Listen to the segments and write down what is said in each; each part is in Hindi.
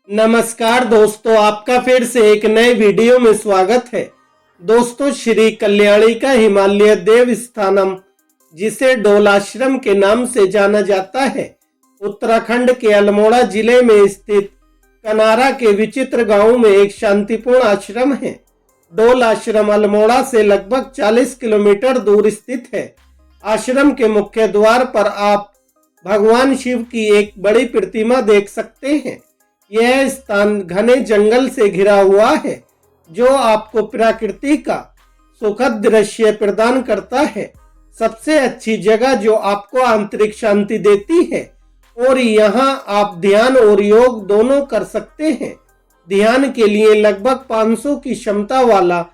नमस्कार दोस्तों, आपका फिर से एक नए वीडियो में स्वागत है। दोस्तों, श्री कल्याणी का हिमालय देव स्थानम, जिसे डोल आश्रम के नाम से जाना जाता है, उत्तराखंड के अल्मोड़ा जिले में स्थित कनारा के विचित्र गांव में एक शांतिपूर्ण आश्रम है। डोल आश्रम अल्मोड़ा से लगभग 40 किलोमीटर दूर स्थित है। आश्रम के मुख्य द्वार पर आप भगवान शिव की एक बड़ी प्रतिमा देख सकते हैं। यह स्थान घने जंगल से घिरा हुआ है, जो आपको प्रकृति का सुखद दृश्य प्रदान करता है। सबसे अच्छी जगह जो आपको आंतरिक शांति देती है, और यहाँ आप ध्यान और योग दोनों कर सकते हैं। ध्यान के लिए लगभग 500 की क्षमता वाला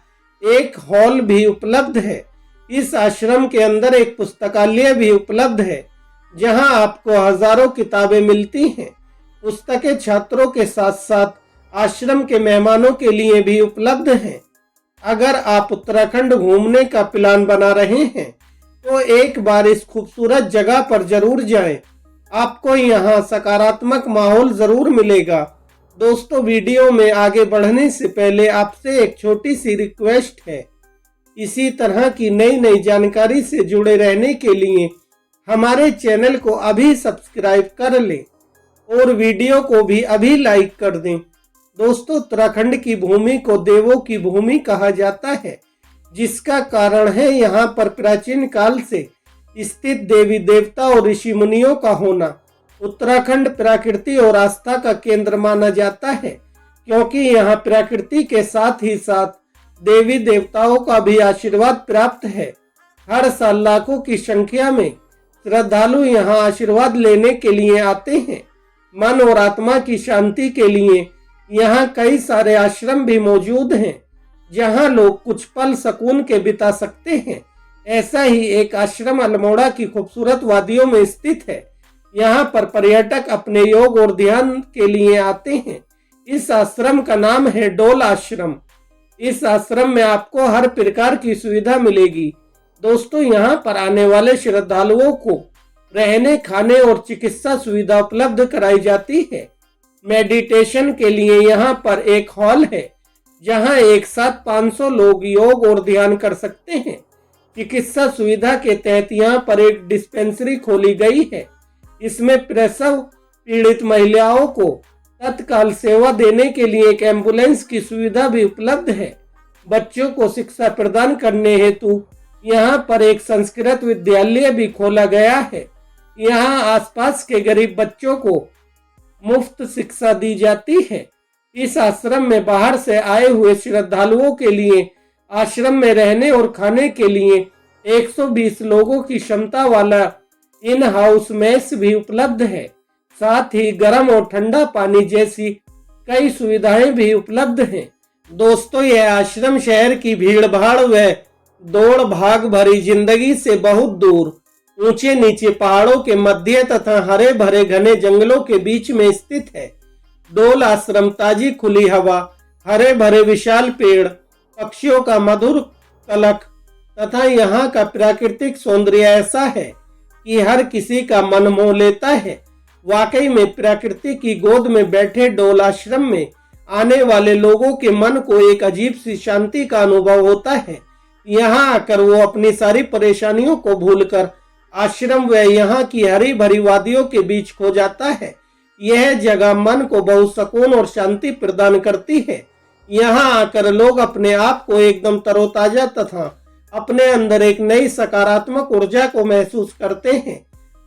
एक हॉल भी उपलब्ध है। इस आश्रम के अंदर एक पुस्तकालय भी उपलब्ध है, जहाँ आपको हजारों किताबें मिलती हैं। पुस्तकें छात्रों के साथ साथ आश्रम के मेहमानों के लिए भी उपलब्ध हैं। अगर आप उत्तराखंड घूमने का प्लान बना रहे हैं तो एक बार इस खूबसूरत जगह पर जरूर जाएं। आपको यहाँ सकारात्मक माहौल जरूर मिलेगा। दोस्तों, वीडियो में आगे बढ़ने से पहले आपसे एक छोटी सी रिक्वेस्ट है। इसी तरह की नई जानकारी से जुड़े रहने के लिए हमारे चैनल को अभी सब्सक्राइब कर लें और वीडियो को भी अभी लाइक कर दें। दोस्तों, उत्तराखंड की भूमि को देवों की भूमि कहा जाता है, जिसका कारण है यहाँ पर प्राचीन काल से स्थित देवी देवता और ऋषि मुनियों का होना। उत्तराखंड प्रकृति और आस्था का केंद्र माना जाता है, क्योंकि यहाँ प्रकृति के साथ ही साथ देवी देवताओं का भी आशीर्वाद प्राप्त है। हर साल लाखों की संख्या में श्रद्धालु यहाँ आशीर्वाद लेने के लिए आते हैं। मन और आत्मा की शांति के लिए यहाँ कई सारे आश्रम भी मौजूद हैं, जहाँ लोग कुछ पल सुकून के बिता सकते हैं। ऐसा ही एक आश्रम अल्मोड़ा की खूबसूरत वादियों में स्थित है। यहाँ पर पर्यटक अपने योग और ध्यान के लिए आते हैं। इस आश्रम का नाम है डोल आश्रम। इस आश्रम में आपको हर प्रकार की सुविधा मिलेगी। दोस्तों, यहाँ पर आने वाले श्रद्धालुओं को रहने, खाने और चिकित्सा सुविधा उपलब्ध कराई जाती है। मेडिटेशन के लिए यहाँ पर एक हॉल है, जहाँ एक साथ 500 लोग योग और ध्यान कर सकते हैं। चिकित्सा सुविधा के तहत यहाँ पर एक डिस्पेंसरी खोली गई है। इसमें प्रसव पीड़ित महिलाओं को तत्काल सेवा देने के लिए एक एम्बुलेंस की सुविधा भी उपलब्ध है। बच्चों को शिक्षा प्रदान करने हेतु यहाँ पर एक संस्कृत विद्यालय भी खोला गया है। यहाँ आसपास के गरीब बच्चों को मुफ्त शिक्षा दी जाती है। इस आश्रम में बाहर से आए हुए श्रद्धालुओं के लिए आश्रम में रहने और खाने के लिए 120 लोगों की क्षमता वाला इन हाउस मेस भी उपलब्ध है। साथ ही गर्म और ठंडा पानी जैसी कई सुविधाएं भी उपलब्ध हैं। दोस्तों, यह आश्रम शहर की भीड़ भाड़ व दौड़ भाग भरी जिंदगी से बहुत दूर ऊंचे नीचे पहाड़ों के मध्य तथा हरे भरे घने जंगलों के बीच में स्थित है। डोल आश्रम ताजी खुली हवा, हरे भरे विशाल पेड़, पक्षियों का मधुर कलक तथा यहाँ का प्राकृतिक सौंदर्य ऐसा है कि हर किसी का मन मोह लेता है। वाकई में प्रकृति की गोद में बैठे डोल आश्रम में आने वाले लोगों के मन को एक अजीब सी शांति का अनुभव होता है। यहाँ आकर वो अपनी सारी परेशानियों को भूलकर आश्रम व यहाँ की हरी भरी वादियों के बीच खो जाता है। यह जगह मन को बहुत सुकून और शांति प्रदान करती है। यहाँ आकर लोग अपने आप को एकदम तरोताजा तथा अपने अंदर एक नई सकारात्मक ऊर्जा को महसूस करते हैं।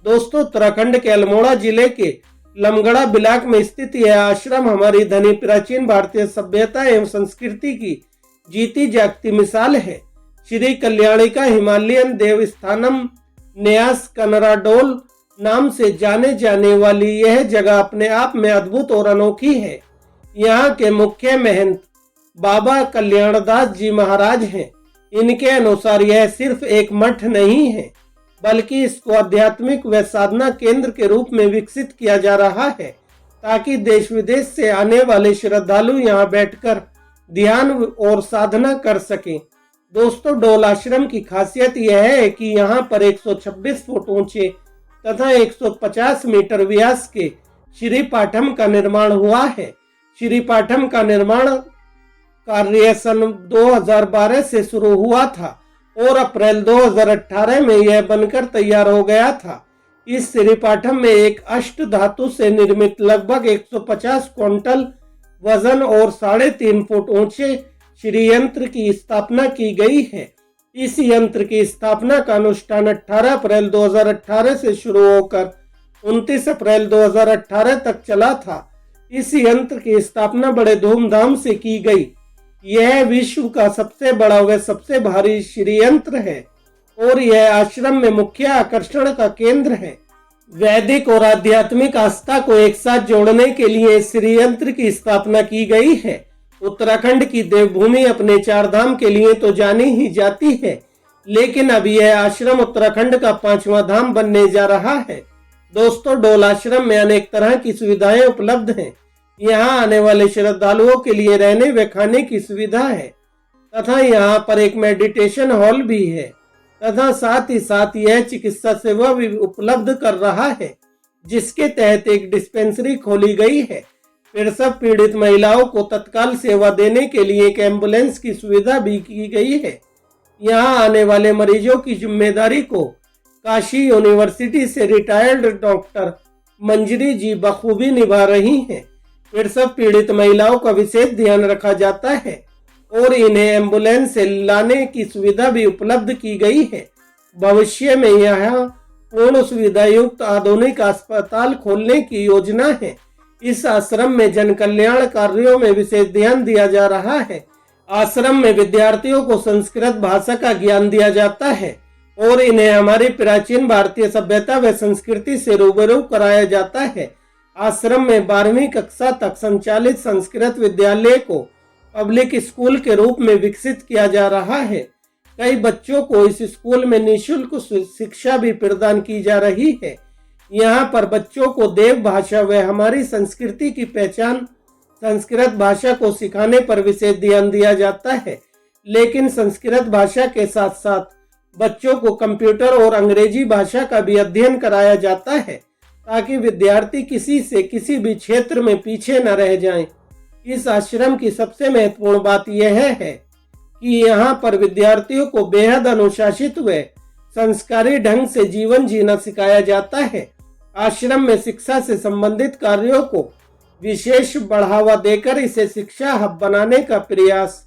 दोस्तों, उत्तराखंड के अल्मोड़ा जिले के लमगड़ा ब्लॉक में स्थित यह आश्रम हमारी धनी प्राचीन भारतीय सभ्यता एवं संस्कृति की जीती जागती मिसाल है। श्री कल्याणी का हिमालयन देव स्थानम न्यास कनरा डोल नाम से जाने जाने वाली यह जगह अपने आप में अद्भुत और अनोखी है। यहाँ के मुख्य महंत बाबा कल्याणदास जी महाराज हैं। इनके अनुसार यह सिर्फ एक मठ नहीं है, बल्कि इसको आध्यात्मिक व साधना केंद्र के रूप में विकसित किया जा रहा है, ताकि देश विदेश से आने वाले श्रद्धालु यहाँ बैठकर ध्यान और साधना कर सकें। दोस्तों, डोल आश्रम की खासियत यह है कि यहाँ पर 126 फुट ऊंचे तथा 150 मीटर व्यास के श्री पाठम का निर्माण हुआ है। श्रीपाठम का निर्माण कार्य सन 2012 से शुरू हुआ था और अप्रैल 2018 में यह बनकर तैयार हो गया था। इस श्रीपाठम में एक अष्ट धातु से निर्मित लगभग 150 क्विंटल वजन और 3.5 फुट ऊंचे श्री यंत्र की स्थापना की गई है। इस यंत्र की स्थापना का अनुष्ठान 18 अप्रैल 2018 से शुरू होकर 29 अप्रैल 2018 तक चला था। इस यंत्र की स्थापना बड़े धूमधाम से की गई। यह विश्व का सबसे बड़ा व सबसे भारी श्री यंत्र है और यह आश्रम में मुख्य आकर्षण का केंद्र है। वैदिक और आध्यात्मिक आस्था को एक साथ जोड़ने के लिए श्री यंत्र की स्थापना की गई है। उत्तराखंड की देवभूमि अपने 4 धाम के लिए तो जानी ही जाती है, लेकिन अब यह आश्रम उत्तराखंड का 5वां धाम बनने जा रहा है। दोस्तों, डोल आश्रम में अनेक तरह की सुविधाएं उपलब्ध हैं। यहाँ आने वाले श्रद्धालुओं के लिए रहने व खाने की सुविधा है तथा यहाँ पर एक मेडिटेशन हॉल भी है तथा साथ ही साथ यह चिकित्सा सेवा भी उपलब्ध कर रहा है, जिसके तहत एक डिस्पेंसरी खोली गई है। प्रसव पीड़ित महिलाओं को तत्काल सेवा देने के लिए एक एम्बुलेंस की सुविधा भी की गई है। यहाँ आने वाले मरीजों की जिम्मेदारी को काशी यूनिवर्सिटी से रिटायर्ड डॉक्टर मंजरी जी बखूबी निभा रही हैं। प्रसव पीड़ित महिलाओं का विशेष ध्यान रखा जाता है और इन्हें एम्बुलेंस से लाने की सुविधा भी उपलब्ध की गई है। भविष्य में यहाँ पूर्ण सुविधा युक्त आधुनिक अस्पताल खोलने की योजना है। इस आश्रम में जन कल्याण कार्यों में विशेष ध्यान दिया जा रहा है। आश्रम में विद्यार्थियों को संस्कृत भाषा का ज्ञान दिया जाता है और इन्हें हमारी प्राचीन भारतीय सभ्यता व संस्कृति से रूबरू कराया जाता है। आश्रम में 12वीं कक्षा तक संचालित संस्कृत विद्यालय को पब्लिक स्कूल के रूप में विकसित किया जा रहा है। कई बच्चों को इस स्कूल में निःशुल्क शिक्षा भी प्रदान की जा रही है। यहाँ पर बच्चों को देव भाषा व हमारी संस्कृति की पहचान संस्कृत भाषा को सिखाने पर विशेष ध्यान दिया जाता है, लेकिन संस्कृत भाषा के साथ साथ बच्चों को कंप्यूटर और अंग्रेजी भाषा का भी अध्ययन कराया जाता है ताकि विद्यार्थी किसी से किसी भी क्षेत्र में पीछे न रह जाएं। इस आश्रम की सबसे महत्वपूर्ण बात यह है कि यहाँ पर विद्यार्थियों को बेहद अनुशासित व संस्कारी ढंग से जीवन जीना सिखाया जाता है। आश्रम में शिक्षा से संबंधित कार्यों को विशेष बढ़ावा देकर इसे शिक्षा हब बनाने का प्रयास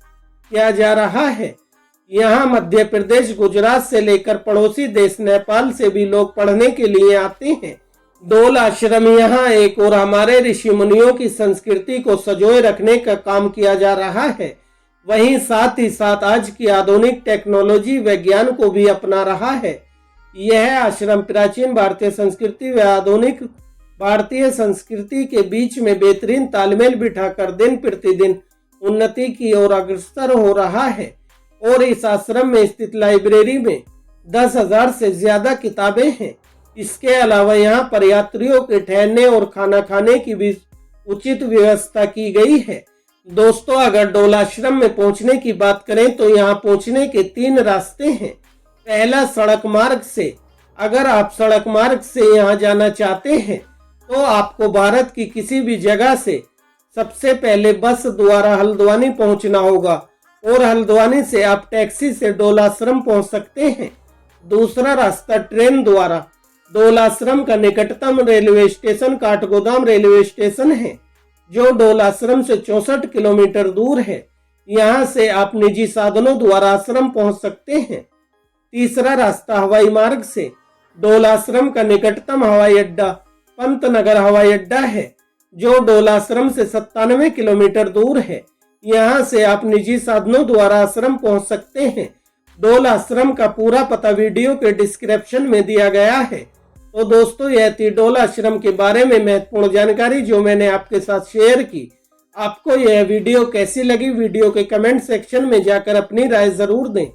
किया जा रहा है। यहाँ मध्य प्रदेश, गुजरात से लेकर पड़ोसी देश नेपाल से भी लोग पढ़ने के लिए आते हैं। डोल आश्रम यहाँ एक और हमारे ऋषि मुनियों की संस्कृति को संजोए रखने का काम किया जा रहा है, वहीं साथ ही साथ आज की आधुनिक टेक्नोलॉजी व ज्ञान को भी अपना रहा है। यह आश्रम प्राचीन भारतीय संस्कृति व आधुनिक भारतीय संस्कृति के बीच में बेहतरीन तालमेल बिठाकर दिन प्रतिदिन उन्नति की ओर अग्रसर हो रहा है और इस आश्रम में स्थित लाइब्रेरी में 10,000 से ज्यादा किताबें हैं। इसके अलावा यहाँ पर यात्रियों के ठहरने और खाना खाने की भी उचित व्यवस्था की गई है। दोस्तों, अगर डोल आश्रम में पहुंचने की बात करें तो यहाँ पहुंचने के 3 रास्ते हैं। पहला, सड़क मार्ग से। अगर आप सड़क मार्ग से यहाँ जाना चाहते हैं तो आपको भारत की किसी भी जगह से सबसे पहले बस द्वारा हल्द्वानी पहुंचना होगा और हल्द्वानी से आप टैक्सी से डोल आश्रम पहुंच सकते हैं। दूसरा रास्ता ट्रेन द्वारा। डोल आश्रम का निकटतम railway station Kathgodam railway station है, जो डोल आश्रम से 64 किलोमीटर दूर है। यहाँ से आप निजी साधनों द्वारा आश्रम पहुंच सकते हैं। तीसरा रास्ता हवाई मार्ग से। डोल आश्रम का निकटतम हवाई अड्डा पंतनगर हवाई अड्डा है, जो डोल आश्रम से 97 किलोमीटर दूर है। यहाँ से आप निजी साधनों द्वारा आश्रम पहुंच सकते हैं। डोल आश्रम का पूरा पता वीडियो के डिस्क्रिप्शन में दिया गया है। तो दोस्तों, यह थी डोल आश्रम के बारे में महत्वपूर्ण जानकारी जो मैंने आपके साथ शेयर की। आपको यह वीडियो कैसी लगी, वीडियो के कमेंट सेक्शन में जाकर अपनी राय जरूर दें।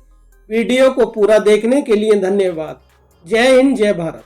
वीडियो को पूरा देखने के लिए धन्यवाद। जय हिंद, जय भारत।